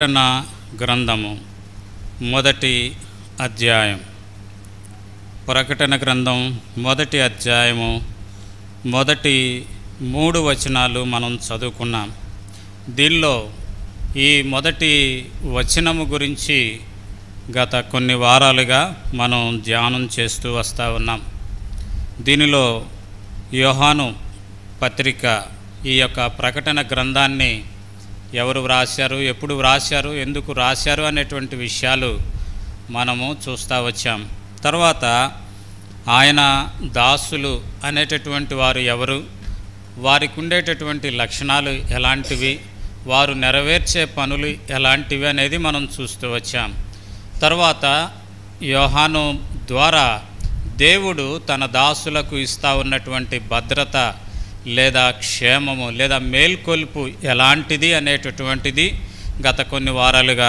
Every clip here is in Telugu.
ప్రకటన గ్రంథము మొదటి అధ్యాయం. ప్రకటన గ్రంథం మొదటి అధ్యాయము మొదటి 3 వచనాలు మనం చదువుకున్నాం. దీనిలో ఈ మొదటి వచనము గురించి గత కొన్ని వారాలుగా మనం ధ్యానం చేస్తూ వస్తూ ఉన్నాం. దీనిలో యోహాను పత్రిక ఈ యొక్క ప్రకటన గ్రంథాన్ని ఎవరు వ్రాశారు, ఎప్పుడు వ్రాశారు, ఎందుకు రాశారు అనేటువంటి విషయాలు మనము చూస్తూ వచ్చాం. తర్వాత ఆయన దాసులు అనేటటువంటి వారు ఎవరు, వారికి ఉండేటటువంటి లక్షణాలు ఎలాంటివి, వారు నెరవేర్చే పనులు ఎలాంటివి అనేది మనం చూస్తూ వచ్చాం. తర్వాత యోహాను ద్వారా దేవుడు తన దాసులకు ఇస్తూ ఉన్నటువంటి భద్రత లేదా క్షేమము లేదా మేల్కొల్పు ఎలాంటిది అనేటటువంటిది గత కొన్ని వారాలుగా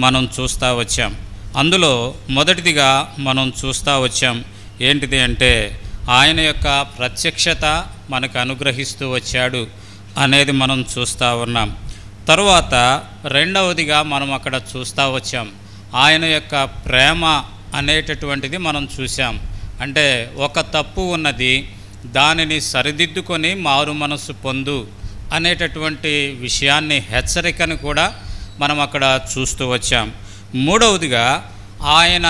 మనం చూస్తూ వచ్చాం. అందులో మొదటిదిగా మనం చూస్తూ వచ్చాం ఏంటిది అంటే ఆయన యొక్క ప్రత్యక్షత మనకు అనుగ్రహిస్తూ వచ్చాడు అనేది మనం చూస్తూ ఉన్నాం. తరువాత రెండవదిగా మనం అక్కడ చూస్తూ వచ్చాం ఆయన యొక్క ప్రేమ అనేటటువంటిది మనం చూసాం. అంటే ఒక తప్పు ఉన్నది, దానిని సరిదిద్దుకొని మారు మనసు పొందు అనేటటువంటి విషయాన్ని, హెచ్చరికను కూడా మనం అక్కడ చూస్తూ వచ్చాం. మూడవదిగా ఆయన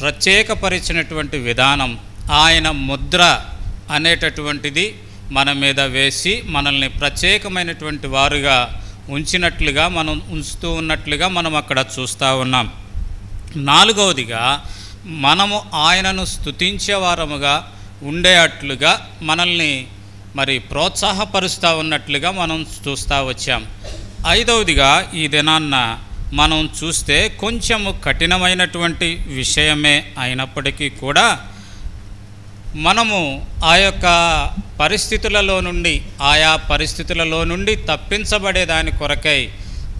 ప్రత్యేకపరిచినటువంటి విధానం, ఆయన ముద్ర అనేటటువంటిది మన మీద వేసి మనల్ని ప్రత్యేకమైనటువంటి వారుగా ఉంచినట్లుగా, మనం ఉంచుతూ ఉన్నట్లుగా మనం అక్కడ చూస్తూ ఉన్నాం. నాలుగవదిగా మనము ఆయనను స్తుతించే వారముగా ఉండేటట్లుగా మనల్ని మరి ప్రోత్సాహపరుస్తూ ఉన్నట్లుగా మనం చూస్తూ వచ్చాం. ఐదవదిగా ఈ దినాన్న మనం చూస్తే కొంచెము కఠినమైనటువంటి విషయమే అయినప్పటికీ కూడా మనము ఆ యొక్క పరిస్థితులలో నుండి, ఆయా పరిస్థితులలో నుండి తప్పించబడే దాని కొరకై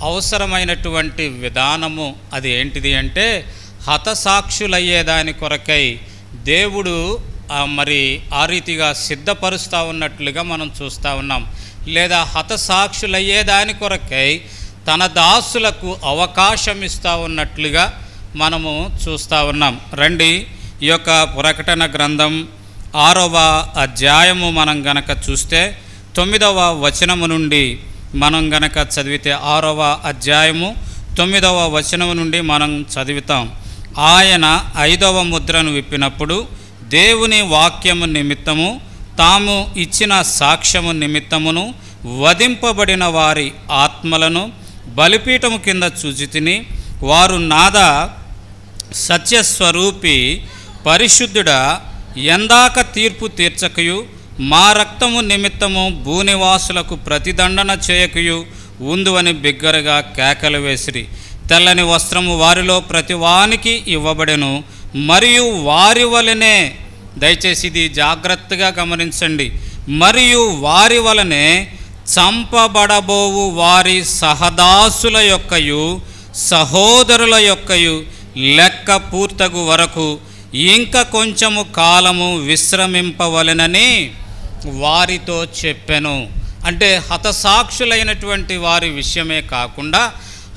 అవసరమైనటువంటి విధానము అది ఏంటిది అంటే హతసాక్షులయ్యేదాని కొరకై దేవుడు మరి ఆ రీతిగా సిద్ధపరుస్తూ ఉన్నట్లుగా మనం చూస్తూ ఉన్నాం. లేదా హతసాక్షులయ్యేదాని కొరకై తన దాసులకు అవకాశం ఇస్తూ ఉన్నట్లుగా మనము చూస్తూ ఉన్నాం. రండి, ఈ యొక్క ప్రకటన గ్రంథం 6వ అధ్యాయము మనం గనక చూస్తే 9వ వచనము నుండి మనం గనక చదివితే, 6వ అధ్యాయము 9వ వచనము నుండి మనం చదువుతాం. ఆయన 5వ ముద్రను విప్పినప్పుడు దేవుని వాక్యము నిమిత్తము తాము ఇచ్చిన సాక్ష్యము నిమిత్తమును వధింపబడిన వారి ఆత్మలను బలిపీఠము కింద చూచితిని. వారు నాద సత్యస్వరూపి పరిశుద్ధుడా, ఎందాక తీర్పు తీర్చకయు మా రక్తము నిమిత్తము భూనివాసులకు ప్రతిదండన చేయకయు ఉందువని బిగ్గరగా కేకలు వేసిరి. తెల్లని వస్త్రము వారిలో ప్రతివానికి ఇవ్వబడెను, మరియు వారి వలనే, దయచేసి ఇది జాగ్రత్తగా గమనించండి, మరియు వారి వలనే చంపబడబోవు వారి సహదాసుల యొక్కయు సహోదరుల యొక్కయు లెక్క పూర్తగు వరకు ఇంకా కొంచెము కాలము విశ్రమింపవలెనని వారితో చెప్పెను. అంటే హతసాక్షులైనటువంటి వారి విషయమే కాకుండా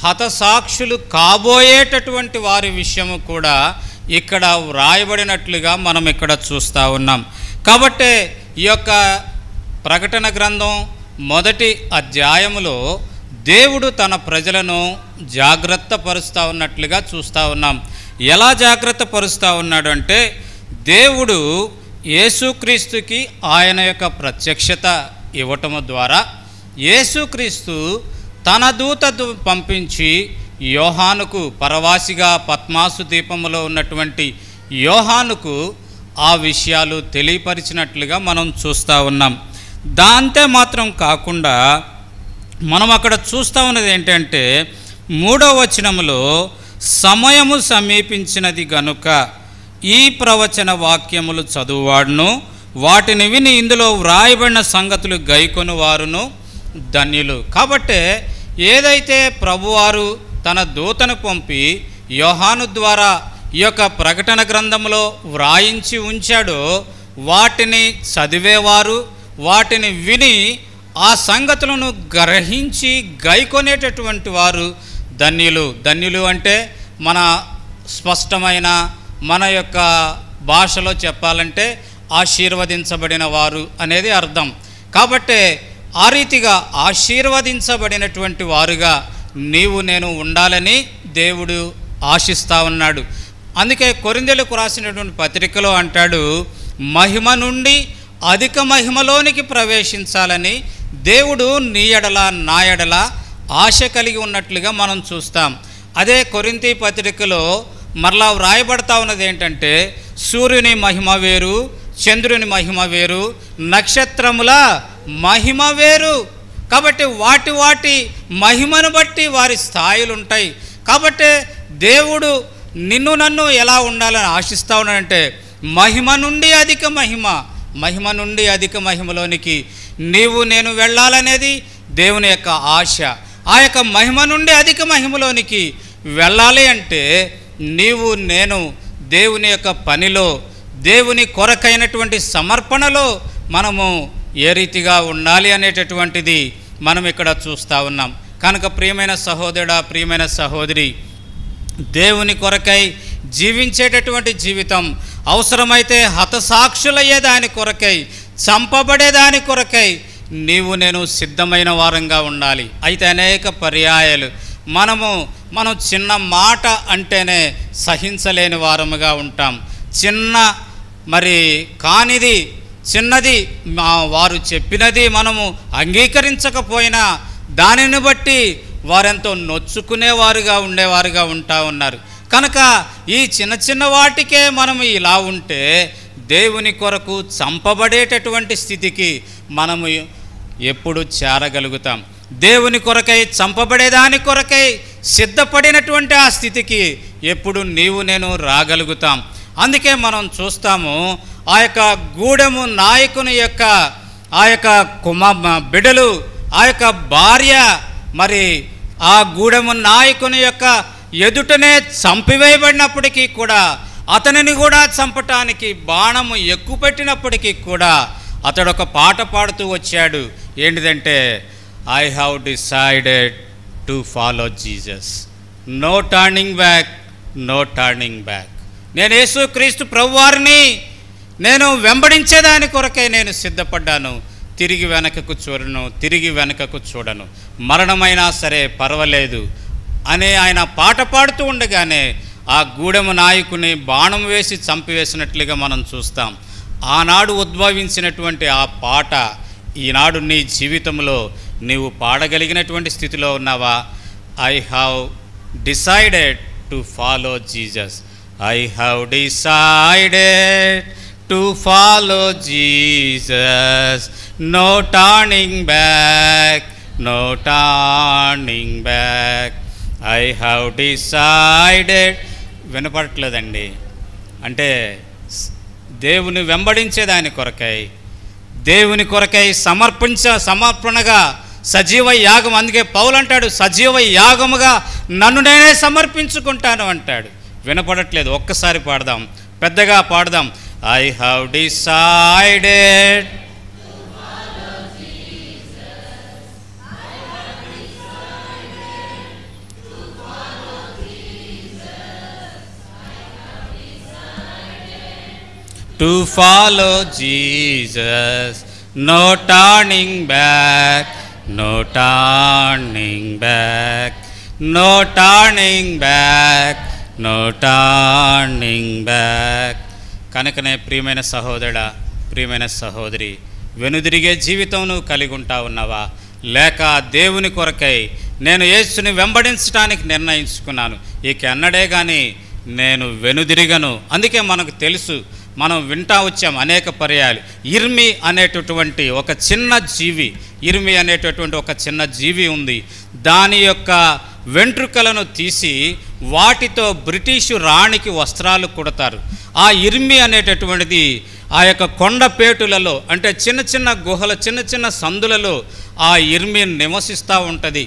హతసాక్షులు కాబోయేటటువంటి వారి విషయము కూడా ఇక్కడ వ్రాయబడినట్లుగా మనం ఇక్కడ చూస్తూ ఉన్నాం. కాబట్టి ఈ యొక్క ప్రకటన గ్రంథం మొదటి అధ్యాయములో దేవుడు తన ప్రజలను జాగ్రత్త పరుస్తూ ఉన్నట్లుగా చూస్తూ ఉన్నాం. ఎలా జాగ్రత్త పరుస్తూ ఉన్నాడు అంటే, దేవుడు యేసుక్రీస్తుకి ఆయన యొక్క ప్రత్యక్షత ఇవ్వటము ద్వారా యేసుక్రీస్తు తన దూత పంపించి యోహానుకు, పరవాసిగా పద్మాసు దీపములో ఉన్నటువంటి యోహానుకు ఆ విషయాలు తెలియపరిచినట్లుగా మనం చూస్తూ ఉన్నాం. దాంతే మాత్రం కాకుండా మనం అక్కడ చూస్తూ ఉన్నది ఏంటంటే 3వ వచనములో సమయము సమీపించినది గనుక ఈ ప్రవచన వాక్యములు చదువువాడును వాటిని విని ఇందులో వ్రాయబడిన సంగతులు గైకొని వారును ధన్యులు. కాబట్టే ఏదైతే ప్రభువారు తన దూతను పంపి యోహాను ద్వారా ఈ యొక్క ప్రకటన గ్రంథంలో వ్రాయించి ఉంచాడో వాటిని చదివేవారు, వాటిని విని ఆ సంగతులను గ్రహించి గైకొనేటటువంటి వారు ధన్యులు. ధన్యులు అంటే మన స్పష్టమైన మన యొక్క భాషలో చెప్పాలంటే ఆశీర్వదించబడిన వారు అనేది అర్థం. కాబట్టి ఆ రీతిగా ఆశీర్వదించబడినటువంటి వారుగా నీవు నేను ఉండాలని దేవుడు ఆశిస్తూ ఉన్నాడు. అందుకే కొరింథీయులకు రాసినటువంటి పత్రికలో అంటాడు, మహిమ నుండి అధిక మహిమలోనికి ప్రవేశించాలని దేవుడు నీ ఎడల నా ఎడల ఆశ కలిగి ఉన్నట్లుగా మనం చూస్తాం. అదే కొరింథీ పత్రికలో మరలా వ్రాయబడతా ఉన్నది ఏంటంటే, సూర్యుని మహిమ వేరు, చంద్రుని మహిమ వేరు, నక్షత్రముల మహిమ వేరు. కాబట్టి వాటి వాటి మహిమను బట్టి వారి స్థాయిలు ఉంటాయి. కాబట్టి దేవుడు నిన్ను నన్ను ఎలా ఉండాలని ఆశిస్తూ ఉన్నాడంటే, మహిమ నుండి అధిక మహిమ, మహిమ నుండి అధిక మహిమలోనికి నీవు నేను వెళ్ళాలనేది దేవుని యొక్క ఆశ. ఆ యొక్క మహిమ నుండి అధిక మహిమలోనికి వెళ్ళాలి అంటే నీవు నేను దేవుని యొక్క పనిలో, దేవుని కొరకైనటువంటి సమర్పణలో మనము ఏ రీతిగా ఉండాలి అనేటటువంటిది మనం ఇక్కడ చూస్తూ ఉన్నాం. కనుక ప్రియమైన సహోదరుడా, ప్రియమైన సహోదరి, దేవుని కొరకై జీవించేటటువంటి జీవితం, అవసరమైతే హతసాక్షులయ్యే దాని కొరకై, చంపబడే దాని కొరకై నీవు నేను సిద్ధమైన వారంగా ఉండాలి. అయితే అనేక పర్యాయాలు మనం చిన్న మాట అంటేనే సహించలేని వారముగా ఉంటాం. కానిది చిన్నది వారు చెప్పినది మనము అంగీకరించకపోయినా దానిని బట్టి వారెంతో నొచ్చుకునేవారుగా ఉండేవారుగా ఉన్నారు. కనుక ఈ చిన్న చిన్న వాటికే మనం ఇలా ఉంటే దేవుని కొరకు చంపబడేటటువంటి స్థితికి మనము ఎప్పుడు చేరగలుగుతాం? దేవుని కొరకై చంపబడేదాని కొరకై సిద్ధపడినటువంటి ఆ స్థితికి ఎప్పుడు నీవు నేను రాగలుగుతాం? అందుకే మనం చూస్తాము, ఆ యొక్క గూడెము నాయకుని యొక్క ఆ యొక్క బిడ్డలు, ఆ యొక్క భార్య ఆ గూడెము నాయకుని యొక్క ఎదుటనే చంపివేయబడినప్పటికీ కూడా, అతనిని కూడా చంపటానికి బాణము ఎక్కుపెట్టినప్పటికీ కూడా అతడు ఒక పాట పాడుతూ వచ్చాడు. ఏంటిదంటే, I have decided to follow Jesus, no turning back, no turning back. నేను యేసుక్రీస్తు ప్రభువారిని నేను వెంబడించేదాని కొరకే నేను సిద్ధపడ్డాను. తిరిగి వెనకకు చూడను, మరణమైనా సరే పర్వాలేదు అని ఆయన పాట పాడుతూ ఉండగానే ఆ గూడెము నాయకుని బాణం వేసి చంపివేసినట్లుగా మనం చూస్తాం. ఆనాడు ఉద్భవించినటువంటి ఆ పాట ఈనాడు నీ జీవితంలో నీవు పాడగలిగినటువంటి స్థితిలో ఉన్నావా? I have decided to follow Jesus, I have decided to follow Jesus, no turning back, no turning back, I have decided. వినపడట్లేదండి. అంటే దేవుని వెంబడించేదాని కొరకై, దేవుని కొరకై సమర్పణగా సజీవ యాగం. అందుకే పౌలు అంటాడు, సజీవ యాగముగా నన్ను నేనే సమర్పించుకుంటాను అంటాడు. వినపడట్లేదు, ఒక్కసారి పాడదాం, పెద్దగా పాడదాం. I have decided to follow Jesus, no turning back, no turning back, no turning back, no turning back. కనుకనే ప్రియమైన సహోదరుడా, ప్రియమైన సహోదరి, వెనుదిరిగే జీవితం నువ్వు కలిగి ఉంటా ఉన్నావా? లేక దేవుని కొరకై నేను యేసుని వెంబడించడానికి నిర్ణయించుకున్నాను, ఇక ఎన్నడే కానీ నేను వెనుదిరిగను. అందుకే మనకు తెలుసు, మనం వింటా వచ్చాం అనేక పర్యాలు, ఇర్మి అనేటటువంటి ఒక చిన్న జీవి ఉంది. దాని యొక్క వెంట్రుకలను తీసి వాటితో బ్రిటిషు రాణికి వస్త్రాలు కుడతారు. ఆ ఇర్మి అనేటటువంటిది ఆ యొక్క కొండపేటులలో, అంటే చిన్న చిన్న గుహల, చిన్న చిన్న సందులలో ఆ ఇర్మి నివసిస్తూ ఉంటుంది.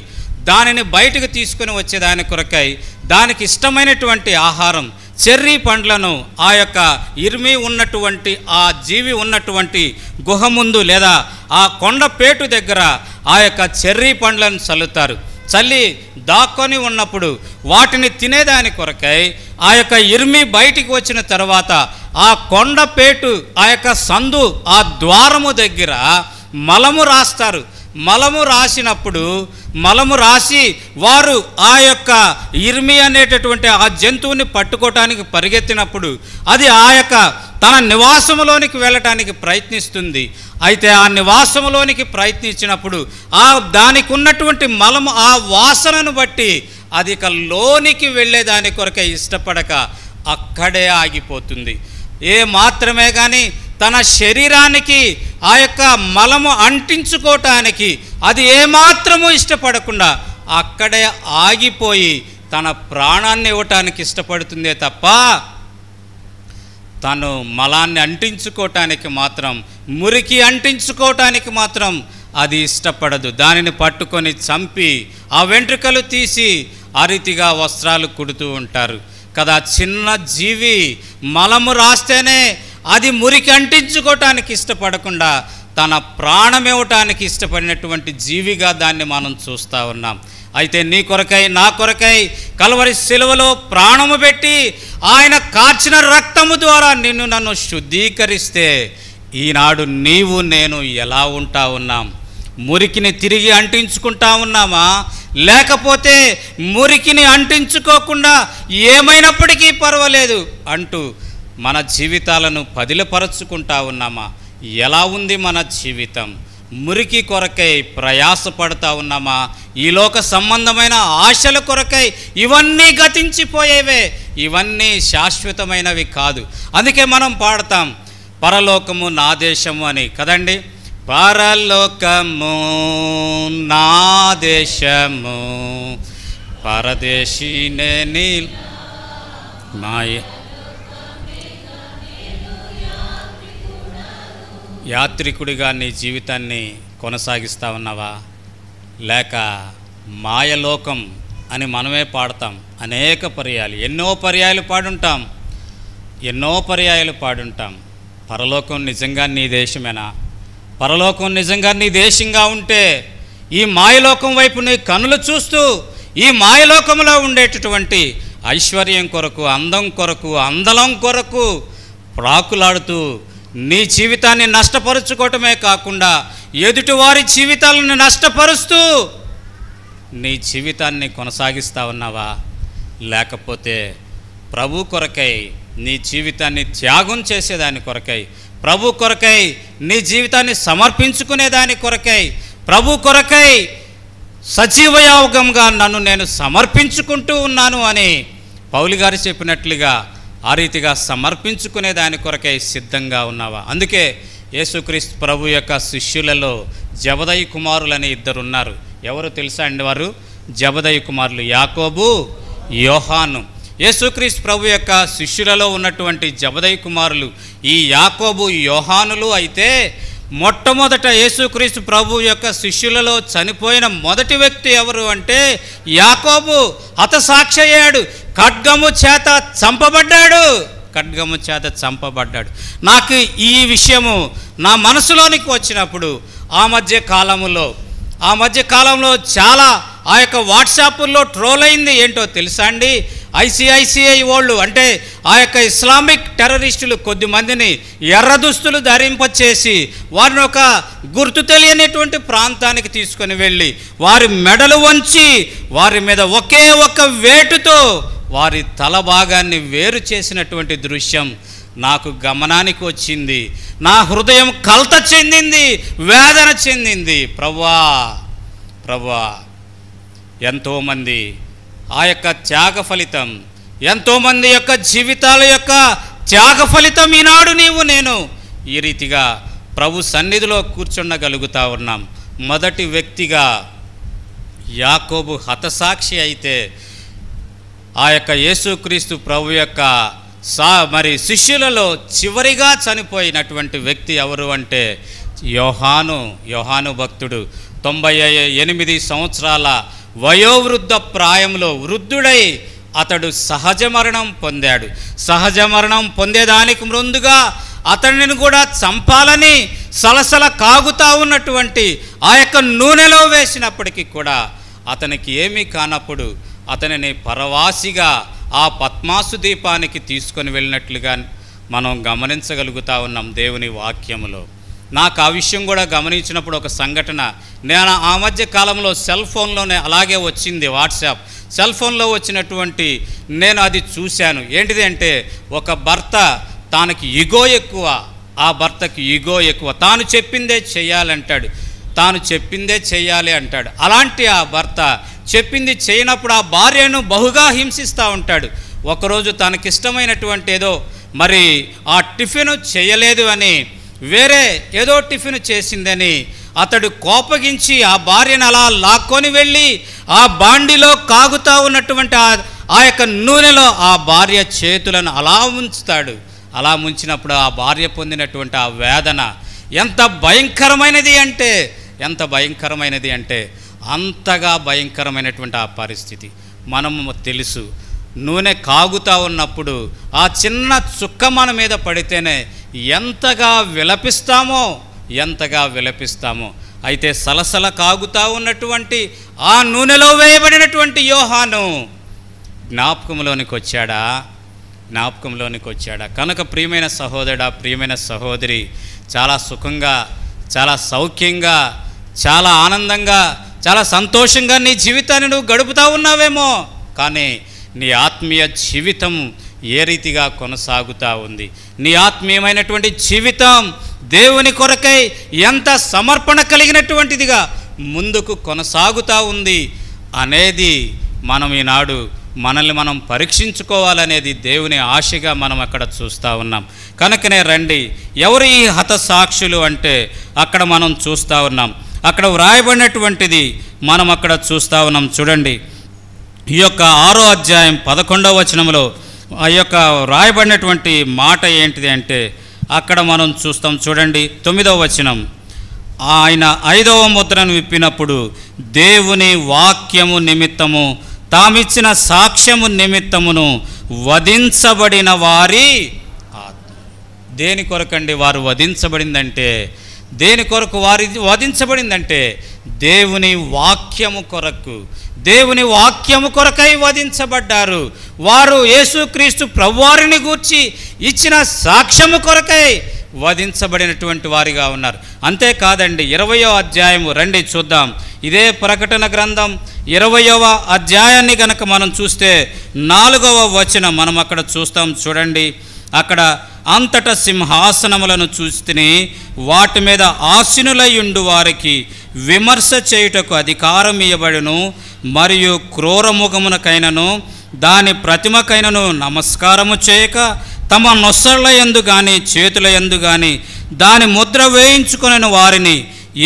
దానిని బయటకు తీసుకుని వచ్చేదాని కొరకై దానికి ఇష్టమైనటువంటి ఆహారం చెర్రీ పండ్లను ఆ యొక్క ఇర్మి ఉన్నటువంటి ఆ జీవి ఉన్నటువంటి గుహ ముందు లేదా ఆ కొండపేటు దగ్గర ఆ యొక్క చెర్రీ పండ్లను చల్లుతారు. చల్లి దాక్కొని ఉన్నప్పుడు వాటిని తినేదాని కొరకై ఆ యొక్క ఇర్మి బయటికి వచ్చిన తర్వాత ఆ కొండపేటు ఆ యొక్క సందు ఆ ద్వారము దగ్గర మలము రాస్తారు. మలము రాసినప్పుడు మలము రాసి వారు ఆ యొక్క ఇర్మి అనేటటువంటి ఆ జంతువుని పట్టుకోవటానికి పరిగెత్తినప్పుడు అది ఆ యొక్క తన నివాసములోనికి వెళ్ళటానికి ప్రయత్నిస్తుంది. అయితే ఆ నివాసములోనికి ప్రయత్నించినప్పుడు ఆ దానికి ఉన్నటువంటి మలము ఆ వాసనను బట్టి అది ఇక లోనికి వెళ్ళేదాని కొరకే ఇష్టపడక అక్కడే ఆగిపోతుంది. ఏ మాత్రమే కానీ తన శరీరానికి ఆ యొక్క మలము అంటించుకోవటానికి అది ఏమాత్రము ఇష్టపడకుండా అక్కడే ఆగిపోయి తన ప్రాణాన్ని ఇవ్వటానికి ఇష్టపడుతుందే తప్ప తను మలాన్ని అంటించుకోవటానికి మాత్రం, మురికి అంటించుకోవటానికి మాత్రం అది ఇష్టపడదు. దానిని పట్టుకొని చంపి ఆ వెంట్రుకలు తీసి ఆ రీతిగా వస్త్రాలు కుడుతూ ఉంటారు కదా. చిన్న జీవి మలము రాస్తేనే అది మురికి అంటించుకోవటానికి ఇష్టపడకుండా తన ప్రాణం ఇవ్వటానికి ఇష్టపడినటువంటి జీవిగా దాన్ని మనం చూస్తూ ఉన్నాం. అయితే నీ కొరకై నా కొరకై కల్వరి శిలువలో ప్రాణము పెట్టి ఆయన కార్చిన రక్తము ద్వారా నిన్ను నన్ను శుద్ధీకరిస్తే ఈనాడు నీవు నేను ఎలా ఉంటా ఉన్నాం? మురికిని తిరిగి అంటించుకుంటా ఉన్నామా, లేకపోతే మురికిని అంటించుకోకుండా ఏమైనప్పటికీ పర్వాలేదు అంటూ మన జీవితాలను పదిలపరచుకుంటా ఉన్నామా? ఎలా ఉంది మన జీవితం? మురికి కొరకై ప్రయాసపడతా ఉన్నామా? ఈ లోక సంబంధమైన ఆశల కొరకై ఇవన్నీ గతించిపోయేవే, ఇవన్నీ శాశ్వతమైనవి కాదు. అందుకే మనం పాడతాం పరలోకము నా దేశము అని కదండి. పరలోకము నా దేశము పరదేశీనే నీ మాయ. యాత్రికుడిగా నీ జీవితాన్ని కొనసాగిస్తా ఉన్నావా, లేక మాయలోకం అని మనమే పాడతాం అనేక పర్యాలు, ఎన్నో పర్యాయాలు పాడుంటాం. పరలోకం నిజంగా నీ దేశమేనా? పరలోకం నిజంగా నీ దేశంగా ఉంటే ఈ మాయలోకం వైపు నీ కనులు చూస్తూ ఈ మాయలోకంలో ఉండేటటువంటి ఐశ్వర్యం కొరకు, అందం కొరకు, అందలం కొరకు ప్రాకులాడుతూ నీ జీవితాన్ని నష్టపరుచుకోవటమే కాకుండా ఎదుటివారి జీవితాలను నష్టపరుస్తూ నీ జీవితాన్ని కొనసాగిస్తా ఉన్నావా, లేకపోతే ప్రభు కొరకై నీ జీవితాన్ని త్యాగం చేసేదాని కొరకై, ప్రభు కొరకై నీ జీవితాన్ని సమర్పించుకునేదాని కొరకై, ప్రభు కొరకై సజీవయాగంగా నన్ను నేను సమర్పించుకుంటూ ఉన్నాను అని పౌలు గారు చెప్పినట్లుగా ఆ రీతిగా సమర్పించుకునే దాని కొరకై సిద్ధంగా ఉన్నావా? అందుకే యేసుక్రీస్తు ప్రభు యొక్క శిష్యులలో జబదయి కుమారులని ఇద్దరు ఉన్నారు. ఎవరు తెలుసా అండి వారు? జబదయి కుమారులు యాకోబు, యోహాను. యేసుక్రీస్తు ప్రభు యొక్క శిష్యులలో ఉన్నటువంటి జబదయి కుమారులు ఈ యాకోబు, యోహానులు. అయితే మొట్టమొదట యేసుక్రీస్తు ప్రభు యొక్క శిష్యులలో చనిపోయిన మొదటి వ్యక్తి ఎవరు అంటే యాకోబు. హతసాక్షి అయ్యాడు, ఖడ్గము చేత చంపబడ్డాడు. నాకు ఈ విషయము నా మనసులోనికి వచ్చినప్పుడు ఆ మధ్య కాలంలో చాలా ఆ యొక్క వాట్సాప్లో ట్రోల్ అయింది. ఏంటో తెలుసా అండి? ఐసిఐసిఐ వాళ్ళు అంటే ఆ యొక్క ఇస్లామిక్ టెర్రరిస్టులు కొద్దిమందిని ఎర్ర దుస్తులు ధరింపచేసి వారిని ఒక గుర్తు తెలియనిటువంటి ప్రాంతానికి తీసుకొని వెళ్ళి వారి మెడలు వంచి వారి మీద ఒకే ఒక వేటుతో వారి తల భాగాన్ని వేరు చేసినటువంటి దృశ్యం నాకు గమనానికి వచ్చింది. నా హృదయం కలత చెందింది, వేదన చెందింది. ప్రభువా ఎంతోమంది ఆ యొక్క త్యాగ ఫలితం, ఎంతోమంది యొక్క జీవితాల యొక్క త్యాగ ఫలితం ఈనాడు నీవు నేను ఈ రీతిగా ప్రభు సన్నిధిలో కూర్చుండగలుగుతా ఉన్నాం. మొదటి వ్యక్తిగా యాకోబు హతసాక్షి అయితే ఆ యొక్క యేసుక్రీస్తు ప్రభు యొక్క శిష్యులలో చివరిగా చనిపోయినటువంటి వ్యక్తి ఎవరు అంటే యోహాను భక్తుడు. 98 సంవత్సరాల వయోవృద్ధ ప్రాయంలో వృద్ధుడై అతడు సహజ మరణం పొందాడు. సహజ మరణం పొందేదానికి ముందుగా అతడిని కూడా చంపాలని సలసల కాగుతా ఉన్నటువంటి ఆ యొక్క నూనెలో వేసినప్పటికీ కూడా అతనికి ఏమీ కానప్పుడు అతనిని పరవాసిగా ఆ పద్మాసు దీపానికి తీసుకొని వెళ్ళినట్లుగా మనం గమనించగలుగుతా ఉన్నాం దేవుని వాక్యములో. నాకు ఆ విషయం కూడా గమనించినప్పుడు ఒక సంఘటన, నేను ఆ మధ్య కాలంలో సెల్ ఫోన్లోనే అలాగే వచ్చింది, వాట్సాప్ సెల్ ఫోన్లో వచ్చినటువంటి నేను అది చూశాను. ఏంటిది అంటే, ఒక భర్త తనకి ఈగో ఎక్కువ, ఆ భర్తకి ఈగో ఎక్కువ, తాను చెప్పిందే చెయ్యాలంటాడు, తాను చెప్పిందే చెయ్యాలి అంటాడు. అలాంటి ఆ భర్త చెప్పింది చేయనప్పుడు ఆ భార్యను బహుగా హింసిస్తూ ఉంటాడు. ఒకరోజు తనకిష్టమైనటువంటి ఏదో మరి ఆ టిఫిన్ చేయలేదు అని, వేరే ఏదో టిఫిన్ చేసిందని అతడు కోపగించి ఆ భార్యను అలా లాక్కొని వెళ్ళి ఆ బాండిలో కాగుతూ ఉన్నటువంటి ఆ యొక్క నూనెలో ఆ భార్య చేతులను అలా ముంచుతాడు. అలా ముంచినప్పుడు ఆ భార్య పొందినటువంటి ఆ వేదన ఎంత భయంకరమైనది అంటే, ఎంత భయంకరమైనది అంటే అంతగా భయంకరమైనటువంటి ఆ పరిస్థితి. మనము తెలుసు, నూనె కాగుతూ ఉన్నప్పుడు ఆ చిన్న చుక్క మన మీద పడితేనే ఎంతగా విలపిస్తామో, ఎంతగా విలపిస్తామో. అయితే సలసల కాగుతూ ఉన్నటువంటి ఆ నూనెలో వేయబడినటువంటి యోహాను జ్ఞాపకంలోనికి వచ్చాడా? జ్ఞాపకంలోనికి వచ్చాడా? కనుక ప్రియమైన సహోదరుడా, ప్రియమైన సహోదరి, చాలా సుఖంగా, చాలా సౌఖ్యంగా, చాలా ఆనందంగా, చాలా సంతోషంగా నీ జీవితాన్ని నువ్వు గడుపుతూ ఉన్నావేమో, కానీ నీ ఆత్మీయ జీవితం ఏ రీతిగా కొనసాగుతూ ఉంది? నీ ఆత్మీయమైనటువంటి జీవితం దేవుని కొరకై ఎంత సమర్పణ కలిగినటువంటిదిగా ముందుకు కొనసాగుతూ ఉంది అనేది మనం ఈనాడు మనల్ని మనం పరీక్షించుకోవాలనేది దేవుని ఆశగా మనం అక్కడ చూస్తూ ఉన్నాం. కనుకనే రండి, ఎవరు ఈ హతసాక్షులు అంటే అక్కడ మనం చూస్తూ ఉన్నాం, అక్కడ వ్రాయబడినటువంటిది మనం అక్కడ చూస్తూ ఉన్నాం. చూడండి, ఈ యొక్క 6వ అధ్యాయం 11వ వచనంలో ఆ యొక్క వ్రాయబడినటువంటి మాట ఏంటిది అంటే అక్కడ మనం చూస్తాం. చూడండి 9వ వచనం, ఆయన 5వ ముద్రను విప్పినప్పుడు దేవుని వాక్యము నిమిత్తము తామిచ్చిన సాక్ష్యము నిమిత్తమును వధించబడిన వారి ఆత్మ. దేని కొరకండి వారు వధించబడిందంటే, దేని కొరకు వారి వధించబడిందంటే దేవుని వాక్యము కొరకు, దేవుని వాక్యము కొరకై వధించబడ్డారు. వారు యేసుక్రీస్తు ప్రభువారిని గూర్చి ఇచ్చిన సాక్ష్యము కొరకై వధించబడినటువంటి వారిగా ఉన్నారు. అంతేకాదండి, 20వ అధ్యాయము రండి చూద్దాం. ఇదే ప్రకటన గ్రంథం 20వ అధ్యాయాన్ని గనక మనం చూస్తే 4వ వచనం మనం అక్కడ చూస్తాం. చూడండి, అక్కడ అంతటా సింహాసనములను చూస్తేనే వాటి మీద ఆసీనులయుండు వారికి విమర్శ చేయుటకు అధికారం ఇయ్యబడును, మరియు క్రూరముఖమునకైనను దాని ప్రతిమకైనను నమస్కారము చేయక తమ నొసళ్ళ యందు గాని చేతుల యందు గాని దాని ముద్ర వేయించుకొనిన వారిని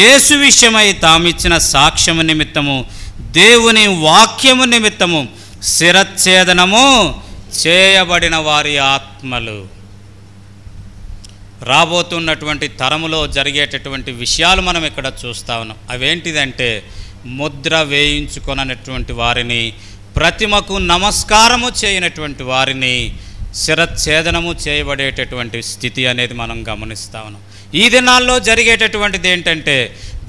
యేసు విషయమై తామిచ్చిన సాక్ష్యము నిమిత్తము దేవుని వాక్యము నిమిత్తము శిరచ్ఛేదనము చేయబడిన వారి ఆత్మలు. రాబోతున్నటువంటి తరములో జరిగేటటువంటి విషయాలు మనం ఇక్కడ చూస్తూ ఉన్నాం. అవేంటిదంటే, ముద్ర వేయించుకొనటువంటి వారిని, ప్రతిమకు నమస్కారము చేయనటువంటి వారిని శిరచ్ఛేదనము చేయబడేటటువంటి స్థితి అనేది మనం గమనిస్తూ ఉన్నాం. ఈ దినాల్లో జరిగేటటువంటిది ఏంటంటే,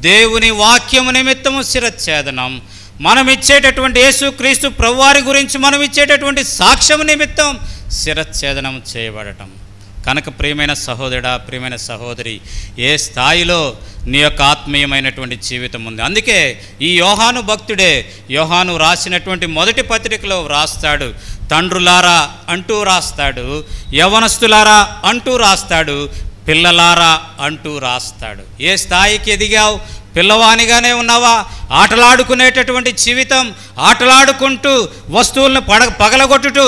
దేవుని వాక్యము నిమిత్తము శిరచ్ఛేదనం, మనం ఇచ్చేటటువంటి యేసుక్రీస్తు ప్రభువారి గురించి మనం ఇచ్చేటటువంటి సాక్ష్యము నిమిత్తం శిరచ్ఛేదనం చేయబడటం. కనుక ప్రియమైన సహోదరుడా, ప్రియమైన సహోదరి, ఏ స్థాయిలో నీ యొక్క ఆత్మీయమైనటువంటి జీవితం ఉంది. అందుకే ఈ యోహాను భక్తుడే, యోహాను రాసినటువంటి మొదటి పత్రికలో వ్రాస్తాడు, తండ్రులారా అంటూ రాస్తాడు, యవనస్తులారా అంటూ రాస్తాడు, పిల్లలారా అంటూ రాస్తాడు. ఏ స్థాయికి ఎదిగావు? పిల్లవానిగానే ఉన్నావా? ఆటలాడుకునేటటువంటి జీవితం, ఆటలాడుకుంటూ వస్తువులను పగలగొట్టుటూ,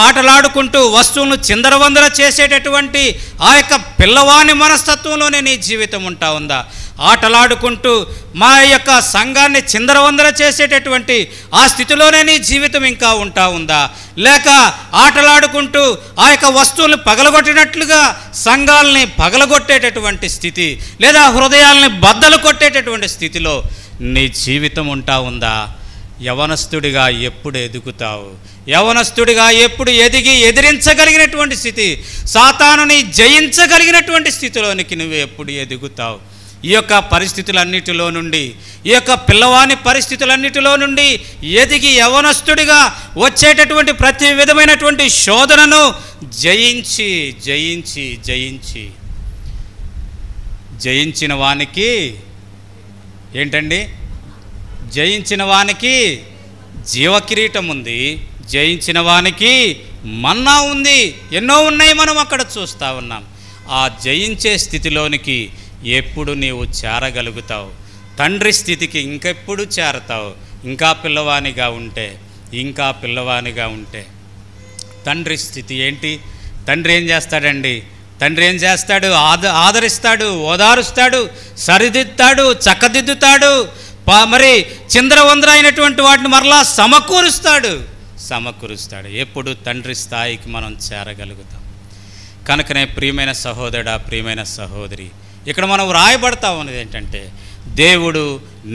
ఆటలాడుకుంటూ వస్తువులను చిందరవందర చేసేటటువంటి ఆ యొక్క పిల్లవాని మనస్తత్వంలోనే నీ జీవితం ఉంటా ఉందా? ఆటలాడుకుంటూ మా యొక్క సంఘాన్ని చిందరవందర చేసేటటువంటి ఆ స్థితిలోనే నీ జీవితం ఇంకా ఉంటా ఉందా? లేక ఆటలాడుకుంటూ ఆ యొక్క వస్తువులను పగలగొట్టినట్లుగా సంఘాలని పగలగొట్టేటటువంటి స్థితి, లేదా హృదయాల్ని బద్దలు కొట్టేటటువంటి స్థితిలో నీ జీవితం ఉంటా ఉందా? యవనస్తుడిగా ఎప్పుడు ఎదుగుతావు? యవనస్తుడిగా ఎప్పుడు ఎదిగి ఎదిరించగలిగినటువంటి స్థితి, సాతానుని జయించగలిగినటువంటి స్థితిలోనికి నువ్వు ఎప్పుడు ఎదుగుతావు? ఈ యొక్క పరిస్థితులన్నిటిలో నుండి, ఈ యొక్క పిల్లవాని పరిస్థితులన్నిటిలో నుండి ఎదిగి యవనస్తుడిగా వచ్చేటటువంటి ప్రతి విధమైనటువంటి శోధనను జయించి జయించి జయించి జయించిన వానికి ఏంటండి? జయించిన వానికి జీవకిరీటం ఉంది, జయించిన వానికి మన్నా ఉంది, ఎన్నో ఉన్నాయి, మనం అక్కడ చూస్తూ ఉన్నాం. ఆ జయించే స్థితిలోనికి ఎప్పుడు నీవు చేరగలుగుతావు? తండ్రి స్థితికి ఇంకెప్పుడు చేరతావు? ఇంకా పిల్లవానిగా ఉంటే తండ్రి స్థితి ఏంటి? తండ్రి ఏం చేస్తాడండి? తండ్రి ఏం చేస్తాడు? ఆదరిస్తాడు, ఓదారుస్తాడు, సరిదిద్దుతాడు, చక్కదిద్దుతాడు, మరి చిందరవందర అయినటువంటి వాటిని మరలా సమకూరుస్తాడు. ఎప్పుడు తండ్రి స్థాయికి మనం చేరగలుగుతాం. కనుకనే ప్రియమైన సహోదరుడా, ప్రియమైన సహోదరి, ఇక్కడ మనం రాయబడతా ఉన్నది ఏంటంటే, దేవుడు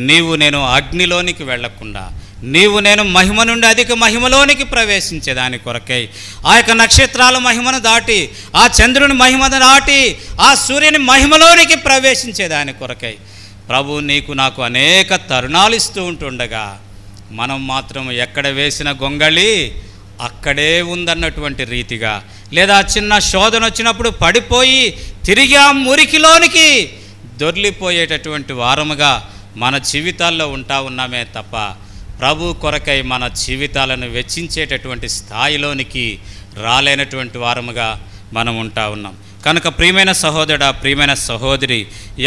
నీవు నేను అగ్నిలోనికి వెళ్లకుండా, నీవు నేను మహిమ నుండి అధిక మహిమలోనికి ప్రవేశించేదాని కొరకై, ఆ యొక్క నక్షత్రాల మహిమను దాటి, ఆ చంద్రుని మహిమను దాటి, ఆ సూర్యుని మహిమలోనికి ప్రవేశించేదాని కొరకై ప్రభు నీకు నాకు అనేక తరుణాలు ఇస్తూ ఉంటుండగా, మనం మాత్రం ఎక్కడ వేసిన గొంగళి అక్కడే ఉందన్నటువంటి రీతిగా, లేదా చిన్న శోధన వచ్చినప్పుడు పడిపోయి తిరిగి ఆ మురికిలోనికి దొర్లిపోయేటటువంటి వారముగా మన జీవితాల్లో ఉన్నామే తప్ప, ప్రభు కొరకై మన జీవితాలను వెచ్చించేటటువంటి స్థాయిలోనికి రాలేనటువంటి వారముగా మనం ఉన్నాం. కనుక ప్రియమైన సహోదరుడా, ప్రియమైన సహోదరి,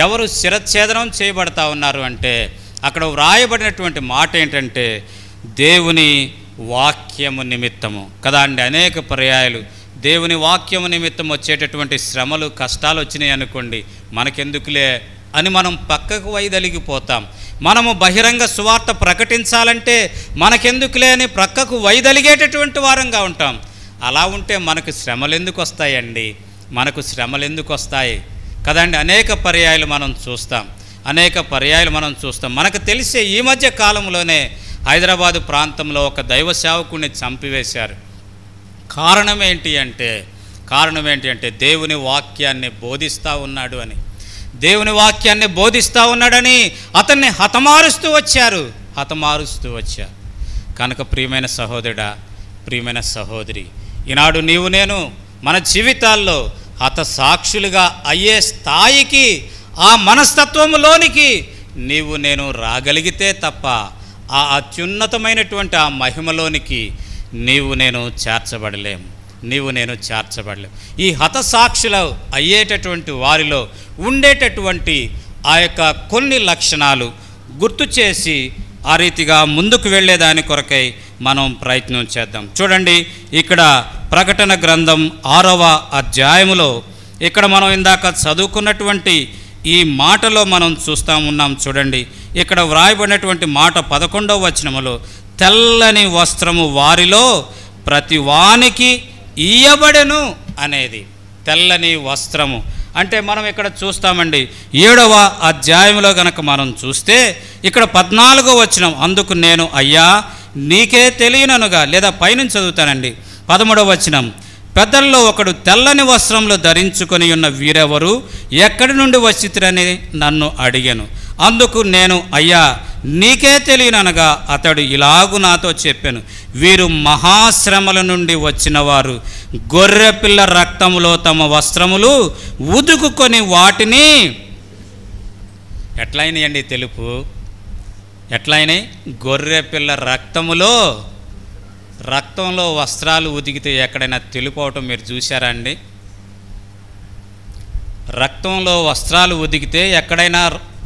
ఎవరు శిరచ్ఛేదనం చేయబడతా ఉన్నారు అంటే, అక్కడ వ్రాయబడినటువంటి మాట ఏంటంటే, దేవుని వాక్యము నిమిత్తము కదా అండి. అనేక పర్యాయాలు దేవుని వాక్యము నిమిత్తం వచ్చేటటువంటి శ్రమలు, కష్టాలు వచ్చినాయి అనుకోండి, మనకెందుకులే అని మనం పక్కకు వైదొలిగిపోతాం. మనము బహిరంగ సువార్త ప్రకటించాలంటే మనకెందుకులే అని ప్రక్కకు వైదొలిగేటటువంటి వారంగా ఉంటాం. అలా ఉంటే మనకు శ్రమలు ఎందుకు వస్తాయండి? కదండి. అనేక పర్యాయాలు మనం చూస్తాం. మనకు తెలిసే ఈ మధ్య కాలంలోనే హైదరాబాదు ప్రాంతంలో ఒక దైవ సేవకుడిని చంపివేశారు. కారణం ఏంటి అంటే దేవుని వాక్యాన్ని బోధిస్తూ ఉన్నాడని అతన్ని హతమారుస్తూ వచ్చారు. కనుక ప్రియమైన సహోదరుడా, ప్రియమైన సహోదరి, ఈనాడు నీవు నేను మన జీవితాల్లో హతసాక్షులుగా అయ్యే స్థాయికి, ఆ మనస్తత్వంలోనికి నీవు నేను రాగలిగితే తప్ప ఆ అత్యున్నతమైనటువంటి ఆ మహిమలోనికి నీవు నేను చేర్చబడలేము. ఈ హతసాక్షులు అయ్యేటటువంటి వారిలో ఉండేటటువంటి ఆ యొక్క కొన్ని లక్షణాలు గుర్తు చేసి ఆ రీతిగా ముందుకు వెళ్ళేదాని కొరకై మనం ప్రయత్నం చేద్దాం. చూడండి, ఇక్కడ ప్రకటన గ్రంథం 6వ అధ్యాయములో ఇక్కడ మనం ఇందాక చదువుకున్నటువంటి ఈ మాటలో మనం ఉన్నాం. చూడండి, ఇక్కడ వ్రాయబడినటువంటి మాట 11వ వచనములో, తెల్లని వస్త్రము వారిలో ప్రతి వానికి ఇయ్యబడెను అనేది. తెల్లని వస్త్రము అంటే మనం ఇక్కడ చూస్తామండి 7వ అధ్యాయంలో గనక మనం చూస్తే ఇక్కడ 14వ వచనం, అందుకు నేను అయ్యా నీకే తెలియననుగా, లేదా పైనుంచి చదువుతానండి 13వ వచనం, పెద్దల్లో ఒకడు తెల్లని వస్త్రములు ధరించుకొని ఉన్న వీరెవరు, ఎక్కడి నుండి వచ్చిరని నన్ను అడిగాను. అందుకు నేను అయ్యా నీకే తెలియననగా అతడు ఇలాగు నాతో చెప్పాను, వీరు మహాశ్రమల నుండి వచ్చిన వారు, గొర్రెపిల్ల రక్తములో తమ వస్త్రములు ఉదుకుకొని వాటిని ఎట్లయినాయండి తెలుపు, ఎట్లయినాయి? గొర్రెపిల్ల రక్తంలో వస్త్రాలు ఉదికితే ఎక్కడైనా తెలుపవటం మీరు చూసారా అండి? రక్తంలో వస్త్రాలు ఉదికితే ఎక్కడైనా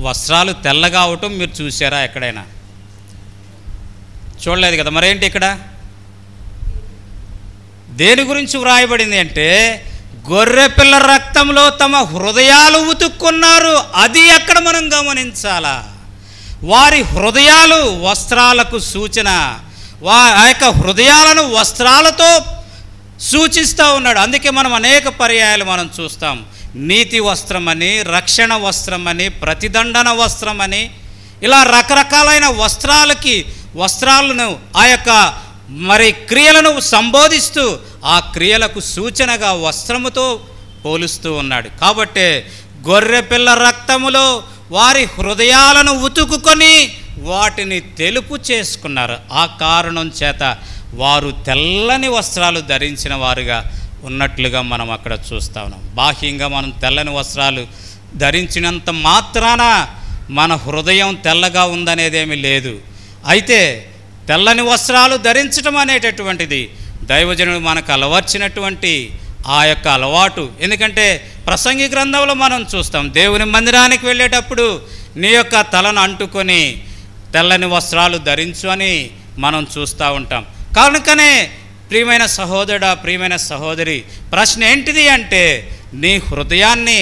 వస్త్రాలు తెల్లగా అవటం మీరు చూసారా? ఎక్కడైనా చూడలేదు కదా. మరేంటి ఇక్కడ దేని గురించి వ్రాయబడింది అంటే, గొర్రెపిల్ల రక్తంలో తమ హృదయాలు ఉతుక్కున్నారు. అది ఎక్కడ మనం గమనించాలా? వారి హృదయాలు వస్త్రాలకు సూచన. ఆ యొక్క హృదయాలను వస్త్రాలతో సూచిస్తూ ఉన్నాడు. అందుకే మనం అనేక పర్యాయాలు మనం చూస్తాం, నీతి వస్త్రమని, రక్షణ వస్త్రమని, ప్రతిదండన వస్త్రమని, ఇలా రకరకాలైన వస్త్రాలను ఆ యొక్క మరి క్రియలను సంబోధిస్తూ ఆ క్రియలకు సూచనగా వస్త్రముతో పోలుస్తూ ఉన్నాడు. కాబట్టి గొర్రెపిల్ల రక్తములో వారి హృదయాలను ఉతుకుకొని వాటిని తెలుపు చేసుకున్నారు. ఆ కారణం చేత వారు తెల్లని వస్త్రాలు ధరించిన వారుగా ఉన్నట్లుగా మనం అక్కడ చూస్తూ ఉన్నాం. బాహ్యంగా మనం తెల్లని వస్త్రాలు ధరించినంత మాత్రాన మన హృదయం తెల్లగా ఉందనేదేమీ లేదు. అయితే తెల్లని వస్త్రాలు ధరించడం అనేటటువంటిది దైవజనుడు మనకు అలవర్చినటువంటి ఆ యొక్క అలవాటు. ఎందుకంటే ప్రసంగి గ్రంథంలో మనం చూస్తాం, దేవుని మందిరానికి వెళ్ళేటప్పుడు నీ యొక్క తలను అంటుకొని తెల్లని వస్త్రాలు ధరించు అని మనం చూస్తూ ఉంటాం. కనుకనే ప్రియమైన సహోదరుడా, ప్రియమైన సహోదరి, ప్రశ్న ఏంటిది అంటే నీ హృదయాన్ని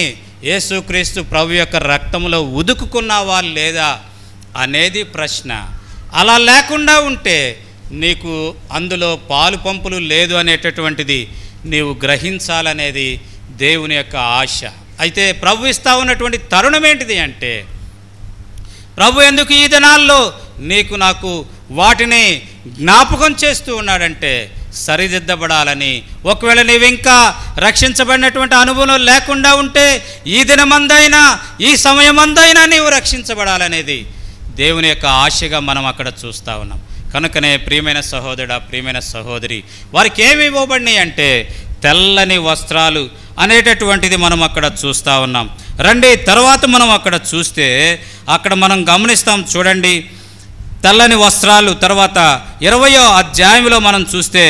యేసుక్రీస్తు ప్రభు యొక్క రక్తంలో ఉదుకుకున్నావా లేదా అనేది ప్రశ్న. అలా లేకుండా ఉంటే నీకు అందులో పాలు పంపులు లేదు అనేటటువంటిది నీవు గ్రహించాలనేది దేవుని యొక్క ఆశ. అయితే ప్రభు ఇస్తా ఉన్నటువంటి తరుణం ఏంటిది అంటే, ప్రభు ఎందుకు ఈ దినాల్లో నీకు నాకు వాటిని జ్ఞాపకం చేస్తూ ఉన్నాడంటే సరిదిద్దబడాలని. ఒకవేళ నీవు ఇంకా రక్షించబడినటువంటి అనుభవం లేకుండా ఉంటే ఈ దినమందైనా ఈ సమయమందైనా నీవు రక్షించబడాలనేది దేవుని యొక్క ఆశగా మనం అక్కడ చూస్తూ ఉన్నాం. కనుకనే ప్రియమైన సహోదరుడా, ప్రియమైన సహోదరి, వారికి ఏమి ఇవ్వబడినాయి అంటే తెల్లని వస్త్రాలు అనేటటువంటిది మనం అక్కడ చూస్తూ ఉన్నాం. రండి తర్వాత మనం అక్కడ చూస్తే అక్కడ మనం గమనిస్తాం. చూడండి, తెల్లని వస్త్రాలు. తర్వాత 20వ అధ్యాయంలో మనం చూస్తే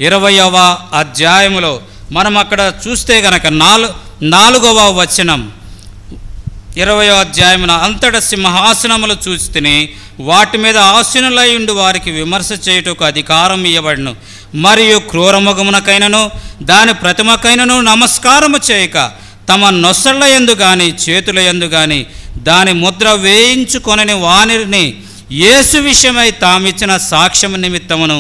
20వ అధ్యాయంలో మనం అక్కడ చూస్తే గనక 4వ వచనం, 20వ అధ్యాయమున అంతటా సింహాసనములు చూస్తేనే వాటి మీద ఆసీనులై ఉండి వారికి విమర్శ చేయుటకు అధికారం ఇవ్వబడును. మరియు క్రూరముఖమునకైనను దాని ప్రతిమకైనను నమస్కారము చేయక తమ నొసళ్ళ యందు గాని చేతుల యందు గాని దాని ముద్ర వేయించుకొనని వానిని యేసు విషయమై తామిచ్చిన సాక్ష్యము నిమిత్తమును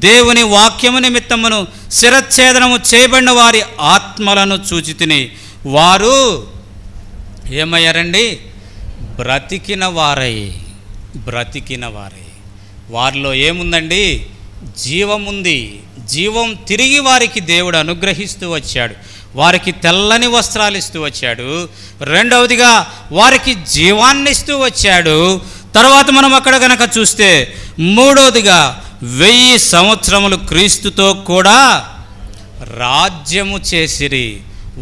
దేవుని వాక్యము నిమిత్తమును శిరచ్ఛేదనము చేయబడిన వారి ఆత్మలను చూచితిని. వారు ఏమయ్యారండి? బ్రతికిన వారై. వారిలో ఏముందండి? జీవముంది. జీవం తిరిగి వారికి దేవుడు అనుగ్రహిస్తూ వచ్చాడు. వారికి తెల్లని వస్త్రాలు ఇస్తూ వచ్చాడు. రెండవదిగా వారికి జీవాన్ని ఇస్తూ వచ్చాడు. తర్వాత మనం అక్కడ కనుక చూస్తే మూడవదిగా 1000 సంవత్సరములు క్రీస్తుతో కూడా రాజ్యము చేసిరి.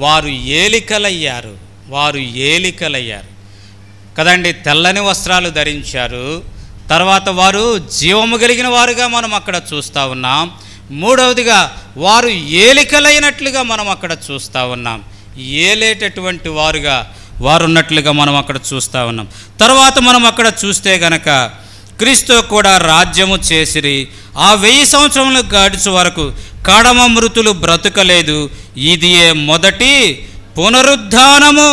వారు ఏలికలయ్యారు కదండి. తెల్లని వస్త్రాలు ధరించారు. తర్వాత వారు జీవము కలిగిన వారుగా మనం అక్కడ చూస్తూ ఉన్నాం. మూడవదిగా వారు ఏలికలైనట్లుగా మనం అక్కడ చూస్తూ ఉన్నాం. ఏలేటటువంటి వారుగా వారు ఉన్నట్లుగా మనం అక్కడ చూస్తూ ఉన్నాం. తర్వాత మనం అక్కడ చూస్తే గనక క్రీస్తు కూడా రాజ్యము చేసిరి. ఆ 1000 సంవత్సరములు గడిచే వరకు కడమ మృతులు బ్రతుకలేదు. ఇదియే మొదటి పునరుద్ధానము.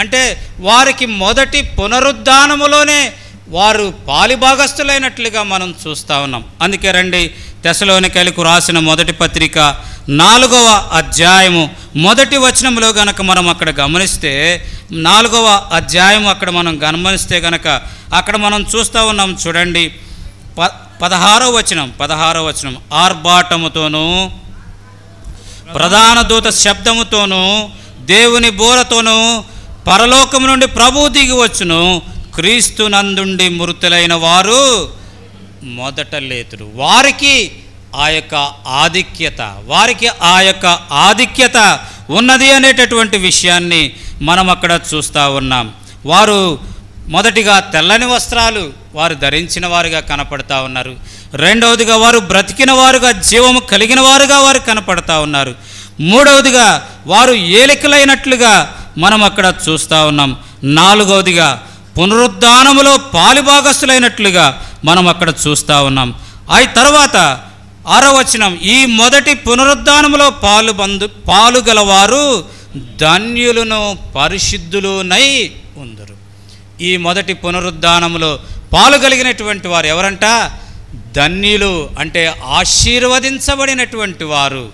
అంటే వారికి మొదటి పునరుద్ధానములోనే వారు పాలిభాగస్తులైనట్లుగా మనం చూస్తూ ఉన్నాం. అందుకే రండి, తెస్సలోనికైలకు రాసిన మొదటి పత్రిక 4వ అధ్యాయము మొదటి వచనంలో గనక మనం అక్కడ గమనిస్తే 4వ అధ్యాయం అక్కడ మనం గమనిస్తే గనక అక్కడ మనం చూస్తూ ఉన్నాం. చూడండి, 16వ వచనం ఆర్భాటముతోనూ ప్రధాన దూత శబ్దముతోనూ దేవుని బోరతోనూ పరలోకము నుండి ప్రభువు దిగి వచ్చును. క్రీస్తు నందుండి మృతులైన వారు మొదట లేతురు. వారికి ఆ యొక్క ఆధిక్యత ఉన్నది అనేటటువంటి విషయాన్ని మనం అక్కడ చూస్తూ ఉన్నాం. వారు మొదటిగా తెల్లని వస్త్రాలు వారు ధరించిన వారుగా కనపడతా ఉన్నారు. రెండవదిగా వారు బ్రతికిన వారుగా, జీవము కలిగిన వారుగా వారు కనపడతా ఉన్నారు. మూడవదిగా వారు ఏలికలైనట్లుగా మనం అక్కడ చూస్తూ ఉన్నాం. నాలుగవదిగా పునరుద్ధానములో పాలుభాగస్తులైనట్లుగా మనం అక్కడ చూస్తూ ఉన్నాం. ఆ తర్వాత 6వ వచనం, ఈ మొదటి పునరుద్ధానములో పాలుగలవారు ధన్యులను పరిశుద్ధులునై ఉందరు. ఈ మొదటి పునరుద్ధానములో పాలుగలిగినటువంటి వారు ఎవరంట? ధన్యులు, అంటే ఆశీర్వదించబడినటువంటి వారు.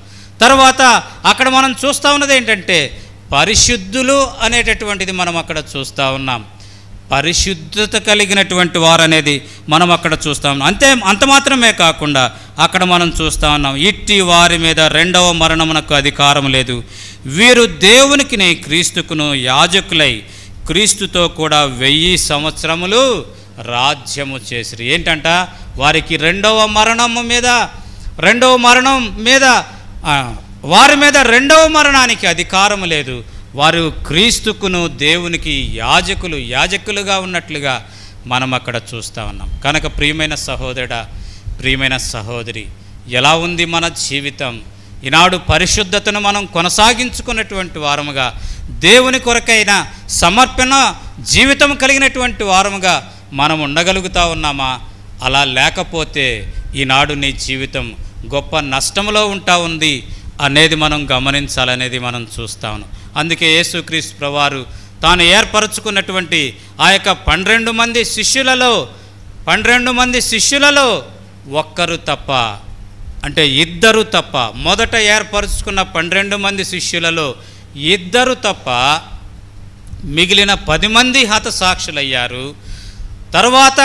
తర్వాత అక్కడ మనం చూస్తూ ఉన్నది ఏంటంటే పరిశుద్ధులు అనేటటువంటిది మనం అక్కడ చూస్తూ ఉన్నాం. పరిశుద్ధత కలిగినటువంటి వారు అనేది మనం అక్కడ చూస్తాం. అంత మాత్రమే కాకుండా అక్కడ మనం చూస్తూ ఉన్నాం, ఇట్టి వారి మీద రెండవ మరణమునకు అధికారం లేదు. వీరు దేవునికిని క్రీస్తుకును యాజకులై క్రీస్తుతో కూడా 1000 సంవత్సరములు రాజ్యము చేసిరి. ఏంటంట, వారికి రెండవ మరణం మీద వారి మీద రెండవ మరణానికి అధికారం లేదు. వారు క్రీస్తుకును దేవునికి యాజకులుగా ఉన్నట్లుగా మనం అక్కడ చూస్తూ ఉన్నాం. కనుక ప్రియమైన సహోదరుడా, ప్రియమైన సహోదరి, ఎలా ఉంది మన జీవితం? ఈనాడు పరిశుద్ధతను మనం కొనసాగించుకున్నటువంటి వారముగా, దేవుని కొరకైన సమర్పణ జీవితం కలిగినటువంటి వారముగా మనం ఉండగలుగుతూ ఉన్నామా? అలా లేకపోతే ఈనాడు నీ జీవితం గొప్ప నష్టంలో ఉంటా ఉంది అనేది మనం గమనించాలనేది మనం చూస్తా ఉన్నాం. అందుకే యేసుక్రీస్తు ప్రభువారు తాను ఏర్పరచుకున్నటువంటి ఆ యొక్క 12 మంది శిష్యులలో ఒక్కరు తప్ప, అంటే ఇద్దరు తప్ప, మొదట ఏర్పరచుకున్న 12 మంది శిష్యులలో ఇద్దరు తప్ప మిగిలిన 10 మంది హతసాక్షులయ్యారు. తరువాత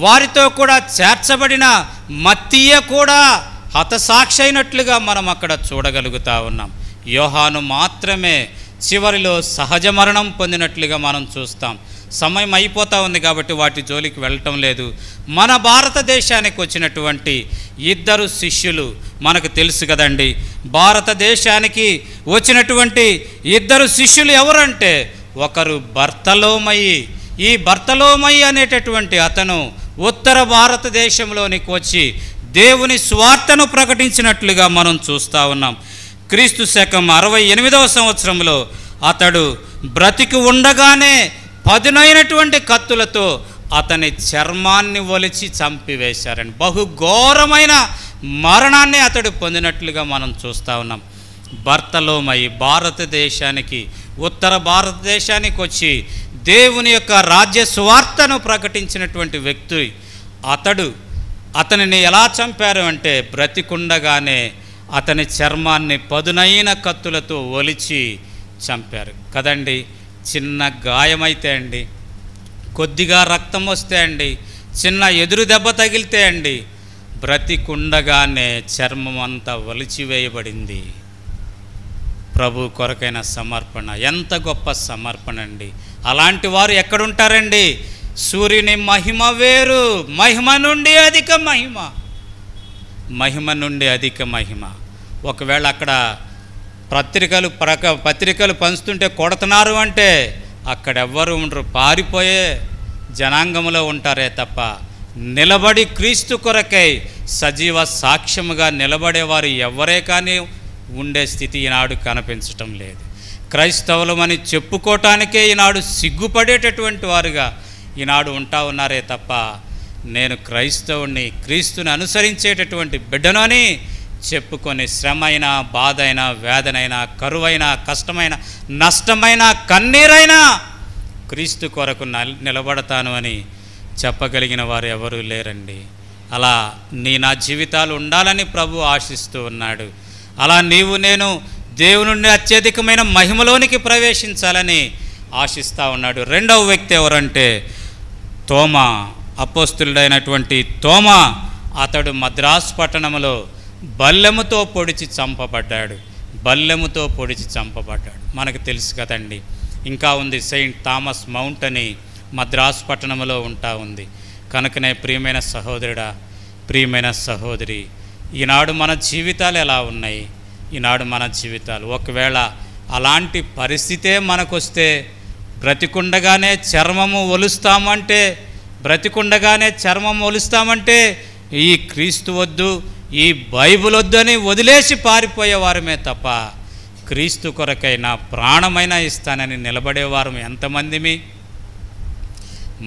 వారితో కూడా చేర్చబడిన మత్తీయ కూడా హతసాక్షి అయినట్లుగా మనం అక్కడ చూడగలుగుతా ఉన్నాం. యోహాను మాత్రమే చివరిలో సహజ మరణం పొందినట్లుగా మనం చూస్తాం. సమయం అయిపోతూ ఉంది కాబట్టి వాటి జోలికి వెళ్ళటం లేదు. మన భారతదేశానికి వచ్చినటువంటి ఇద్దరు శిష్యులు మనకు తెలుసు కదండి. భారతదేశానికి వచ్చినటువంటి ఇద్దరు శిష్యులు ఎవరంటే, ఒకరు బర్తలోమయి. ఈ బర్తలోమయి అనేటటువంటి అతను ఉత్తర భారతదేశంలోనికి వచ్చి దేవుని స్వార్థను ప్రకటించినట్లుగా మనం చూస్తూ ఉన్నాం. క్రీస్తు శకం 68వ సంవత్సరంలో అతడు బ్రతికి ఉండగానే పదునైనటువంటి కత్తులతో అతని చర్మాన్ని ఒలిచి చంపివేశారండి. బహుఘోరమైన మరణాన్ని అతడు పొందినట్లుగా మనం చూస్తూ ఉన్నాం. బర్తలోమయి భారతదేశానికి, ఉత్తర భారతదేశానికి వచ్చి దేవుని యొక్క రాజ్య సువార్తను ప్రకటించినటువంటి వ్యక్తి అతనిని ఎలా చంపారు అంటే, బ్రతికుండగానే అతని చర్మాన్ని పదునైన కత్తులతో ఒలిచి చంపారు కదండి. చిన్న గాయమైతే అండి, కొద్దిగా రక్తం వస్తే అండి, చిన్న ఎదురు దెబ్బ తగిలితే అండి, బ్రతికుండగానే చర్మం అంతా ఒలిచివేయబడింది. ప్రభు కొరకైన సమర్పణ ఎంత గొప్ప సమర్పణ అండి. అలాంటి వారు ఎక్కడుంటారండి? సూర్యుని మహిమ వేరు, మహిమ నుండి అధిక మహిమ. ఒకవేళ అక్కడ పత్రికలు పంచుతుంటే కొడుతున్నారు అంటే అక్కడెవ్వరు ఉండరు, పారిపోయే జనాంగంలో ఉంటారే తప్ప నిలబడి క్రీస్తు కొరకై సజీవ సాక్ష్యముగా నిలబడేవారు ఎవరే కానీ ఉండే స్థితి ఈనాడు కనిపించటం లేదు. క్రైస్తవులమని చెప్పుకోవటానికే ఈనాడు సిగ్గుపడేటటువంటి వారుగా ఈనాడు ఉంటా ఉన్నారే తప్ప, నేను క్రైస్తవుని, క్రీస్తుని అనుసరించేటటువంటి బిడ్డను అని చెప్పుకొని శ్రమైన, బాధైనా, వేదనైనా, కరువైనా, కష్టమైన, నష్టమైన, కన్నీరైనా క్రీస్తు కొరకు నిలబడతాను అని చెప్పగలిగిన వారు ఎవరూ లేరండి. అలా నా జీవితాలు ఉండాలని ప్రభు ఆశిస్తూ ఉన్నాడు. అలా నీవు నేను దేవుని నుండి అత్యధికమైన మహిమలోనికి ప్రవేశించాలని ఆశిస్తూ ఉన్నాడు. రెండవ వ్యక్తి ఎవరంటే తోమా, అపోస్తులుడైనటువంటి తోమా. అతడు మద్రాసు పట్టణంలో బల్లెముతో పొడిచి చంపబడ్డాడు. మనకు తెలుసు కదండి. ఇంకా ఉంది సెయింట్ థామస్ మౌంట్ అని మద్రాసు పట్టణంలో ఉంటా ఉంది. కనుకనే ప్రియమైన సహోదరుడా, ప్రియమైన సహోదరి, ఈనాడు మన జీవితాలు ఎలా ఉన్నాయి? ఈనాడు మన జీవితాలు ఒకవేళ అలాంటి పరిస్థితే మనకొస్తే, బ్రతికుండగానే చర్మము ఒలుస్తామంటే ఈ క్రీస్తు వద్దు, ఈ బైబిల్ వద్దు అని వదిలేసి పారిపోయేవారమే తప్ప, క్రీస్తు కొరకై నా ప్రాణమైనా ఇస్తానని నిలబడేవారు ఎంతమందిమి?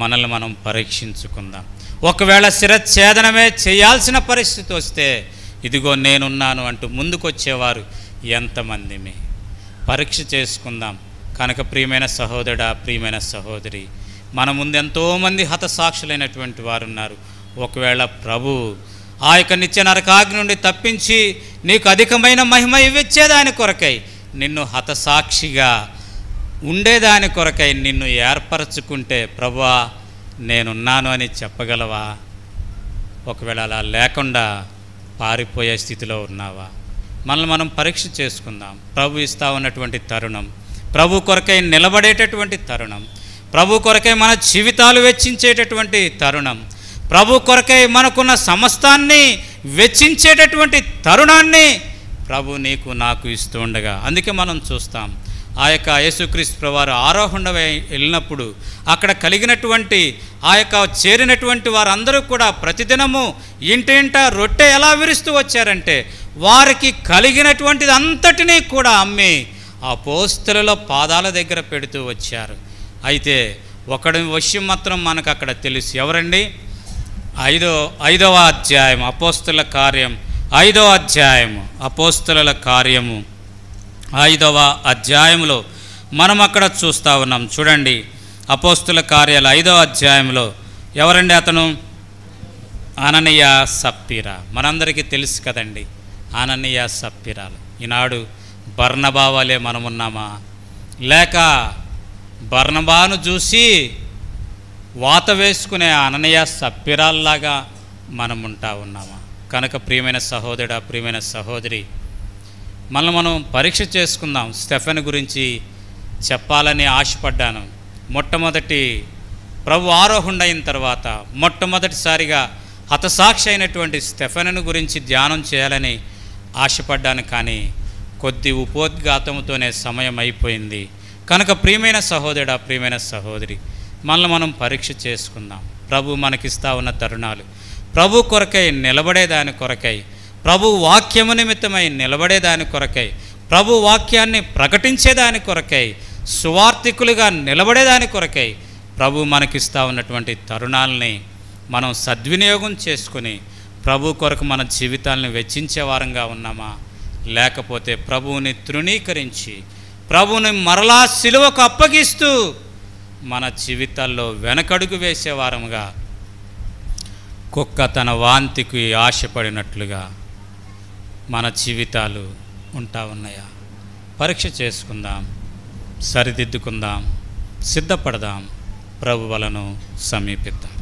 మనల్ని మనం పరీక్షించుకుందాం. ఒకవేళ శిరచ్ఛేదనమే చేయాల్సిన పరిస్థితి వస్తే, ఇదిగో నేనున్నాను అంటూ ముందుకొచ్చేవారు ఎంతమందిమి? పరీక్ష చేసుకుందాం. కనుక ప్రియమైన సహోదరుడా, ప్రియమైన సహోదరి, మన ముందు ఎంతోమంది హతసాక్షులైనటువంటి వారు ఉన్నారు. ఒకవేళ ప్రభు ఆ యొక్క నిత్య నరకాగ్ని నుండి తప్పించి నీకు అధికమైన మహిమ ఇవ్వచ్చేదాని కొరకై, నిన్ను హతసాక్షిగా ఉండేదాని కొరకై నిన్ను ఏర్పరచుకుంటే, ప్రభువా నేనున్నాను అని చెప్పగలవా? ఒకవేళ అలా లేకుండా పారిపోయే స్థితిలో ఉన్నావా? మనల్ని మనం పరీక్ష చేసుకుందాం. ప్రభు ఇస్తా ఉన్నటువంటి తరుణం, ప్రభు కొరకై నిలబడేటటువంటి తరుణం. ప్రభు కొరకై మన జీవితాలు వెచ్చించేటటువంటి తరుణం, ప్రభు కొరకై మనకున్న సమస్తాన్ని వెచ్చించేటటువంటి తరుణాన్ని ప్రభు నీకు నాకు ఇస్తూ ఉండగా, అందుకే మనం చూస్తాం ఆ యొక్క యేసుక్రీస్తు ప్రభువారు ఆరోహణమై వెళ్ళినప్పుడు అక్కడ కలిగినటువంటి ఆ యొక్క చేరినటువంటి వారందరూ కూడా ప్రతిదినము ఇంటింట రొట్టె ఎలా విరుస్తూ వచ్చారంటే వారికి కలిగినటువంటిది అంతటినీ కూడా అమ్మి అపోస్తలుల పాదాల దగ్గర పెడుతూ వచ్చారు. అయితే ఒకడి విషయం మాత్రం మనకు అక్కడ తెలుసు. ఎవరండి? ఐదవ అధ్యాయం అపోస్తలుల కార్యం, 5వ అధ్యాయము అపోస్తలుల కార్యము 5వ అధ్యాయంలో మనం అక్కడ చూస్తూ ఉన్నాం. చూడండి, అపోస్తలుల కార్యాలు 5వ అధ్యాయంలో ఎవరండి అతను? అననీయ సప్పీరా. మనందరికీ తెలుసు కదండి అననీయ సప్పీరాలు. ఈనాడు బర్నబా వలె మనమున్నామా, లేక బర్నబాను చూసి వాత వేసుకునే అననీయ సప్పీరాల్లాగా మనం ఉంటా ఉన్నామా? కనుక ప్రియమైన సహోదరుడా, ప్రియమైన సహోదరి, మనం పరీక్ష చేసుకుందాం. స్టెఫెన్ గురించి చెప్పాలని ఆశపడ్డాను. మొట్టమొదటి ప్రభు ఆరోహణ తర్వాత మొట్టమొదటిసారిగా హతసాక్షి అయినటువంటి స్టెఫెను గురించి ధ్యానం చేయాలని ఆశపడ్డాను. కానీ కొద్ది ఉపోద్ఘాతంతోనే సమయం అయిపోయింది. కనుక ప్రియమైన సహోదరుడా, ప్రియమైన సహోదరి, మనం పరీక్ష చేసుకుందాం. ప్రభు మనకిస్తా ఉన్న తరుణాలు, ప్రభు కొరకై నిలబడేదాని కొరకై, ప్రభు వాక్యము నిమిత్తమై నిలబడేదాని కొరకై, ప్రభు వాక్యాన్ని ప్రకటించేదాని కొరకై, సువార్థికులుగా నిలబడేదాని కొరకై ప్రభు మనకిస్తా ఉన్నటువంటి తరుణాలని మనం సద్వినియోగం చేసుకుని ప్రభు కొరకు మన జీవితాలను వెచ్చించే వారంగా ఉన్నామా, లేకపోతే ప్రభువుని తృణీకరించి ప్రభువుని మరలా సిలువకు అప్పగిస్తూ మన జీవితాల్లో వెనకడుగు వేసేవారముగా, కుక్క తన వాంతికి ఆశపడినట్లుగా మన జీవితాలు ఉంటా ఉన్నాయా? పరీక్ష చేసుకుందాం, సరిదిద్దుకుందాం, సిద్ధపడదాం, ప్రభు వలను సమీపిద్దాం.